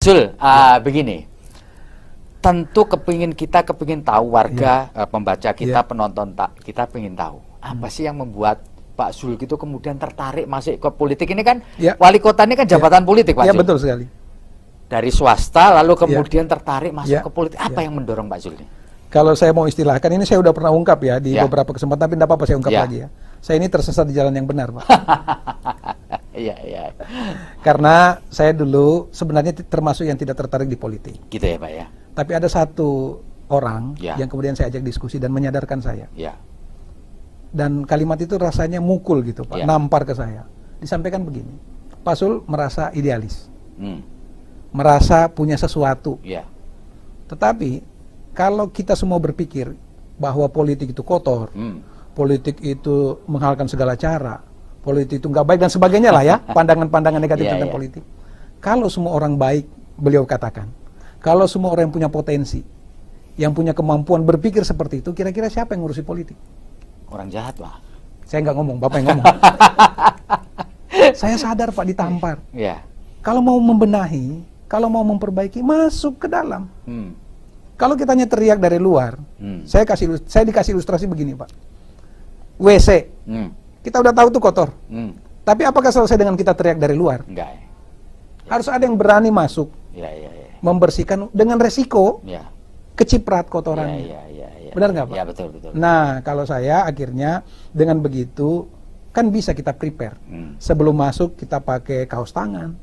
Zul, begini. Tentu kita kepingin tahu warga, pembaca kita, penonton kita pengen tahu apa sih yang membuat Pak Zul itu kemudian tertarik masuk ke politik. Ini kan wali kota ini kan jabatan politik, Pak Zul. Iya, betul sekali. Dari swasta lalu kemudian tertarik masuk ke politik. Apa yang mendorong Pak Zul ini? Kalau saya mau istilahkan, ini saya udah pernah ungkap ya di beberapa kesempatan, tapi tidak apa-apa saya ungkap lagi ya. Saya ini tersesat di jalan yang benar, Pak. Iya. Karena saya dulu sebenarnya termasuk yang tidak tertarik di politik. Gitu ya, Pak ya. Tapi ada satu orang yang kemudian saya ajak diskusi dan menyadarkan saya. Dan kalimat itu rasanya mukul gitu, Pak, nampar ke saya. Disampaikan begini, Pak Zul merasa idealis, merasa punya sesuatu. Tetapi kalau kita semua berpikir bahwa politik itu kotor, politik itu menghalalkan segala cara, politik itu nggak baik dan sebagainya lah ya, pandangan-pandangan negatif tentang politik. Kalau semua orang baik, beliau katakan, kalau semua orang yang punya potensi, yang punya kemampuan berpikir seperti itu, kira-kira siapa yang ngurusi politik? Orang jahat, Pak. Saya nggak ngomong, Bapak yang ngomong. Saya sadar, Pak, ditampar. Kalau mau membenahi, kalau mau memperbaiki, masuk ke dalam. Kalau kita hanya teriak dari luar, saya dikasih ilustrasi begini, Pak. WC, kita udah tahu tuh kotor. Tapi apakah selesai dengan kita teriak dari luar? Enggak. Harus ada yang berani masuk, membersihkan dengan resiko keciprat kotorannya. Benar nggak, Pak? Ya, betul. Nah, kalau saya akhirnya dengan begitu kan bisa kita prepare. Sebelum masuk kita pakai kaos tangan,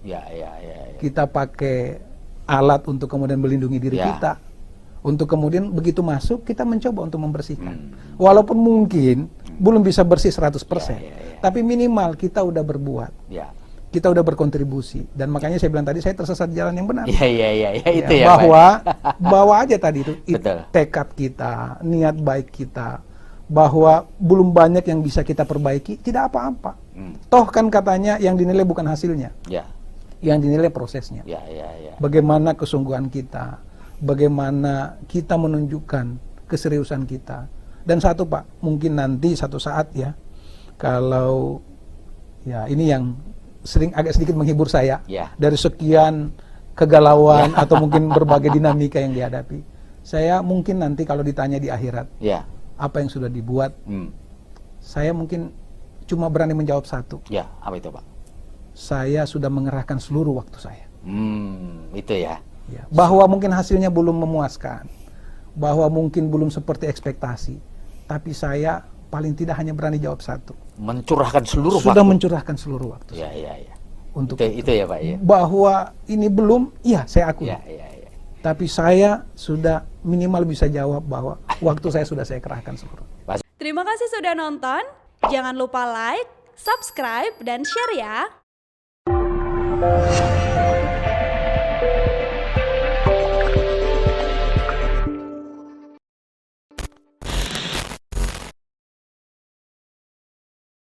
kita pakai alat untuk kemudian melindungi diri kita. Untuk kemudian begitu masuk kita mencoba untuk membersihkan. Walaupun mungkin belum bisa bersih 100%, tapi minimal kita udah berbuat. Kita udah berkontribusi, dan makanya saya bilang tadi saya tersesat di jalan yang benar. Itu ya, bahwa bawa aja tadi itu tekad kita, niat baik kita, bahwa belum banyak yang bisa kita perbaiki, tidak apa-apa. Toh kan katanya yang dinilai bukan hasilnya, yang dinilai prosesnya. Bagaimana kesungguhan kita, bagaimana kita menunjukkan keseriusan kita. Dan satu, Pak, mungkin nanti satu saat ya, kalau ini yang agak sedikit menghibur saya dari sekian kegalauan atau mungkin berbagai dinamika yang dihadapi. Saya mungkin nanti kalau ditanya di akhirat apa yang sudah dibuat, saya mungkin cuma berani menjawab satu. Apa itu, Pak? Saya sudah mengerahkan seluruh waktu saya. Itu ya. Bahwa mungkin hasilnya belum memuaskan, bahwa mungkin belum seperti ekspektasi, tapi saya paling tidak hanya berani jawab satu. Mencurahkan seluruh sudah waktu. Mencurahkan seluruh waktu. Untuk itu ya, Pak ya. Bahwa ini belum, saya akui. Tapi saya sudah minimal bisa jawab bahwa waktu saya sudah saya kerahkan seluruh. Terima kasih sudah nonton. Jangan lupa like, subscribe, dan share ya.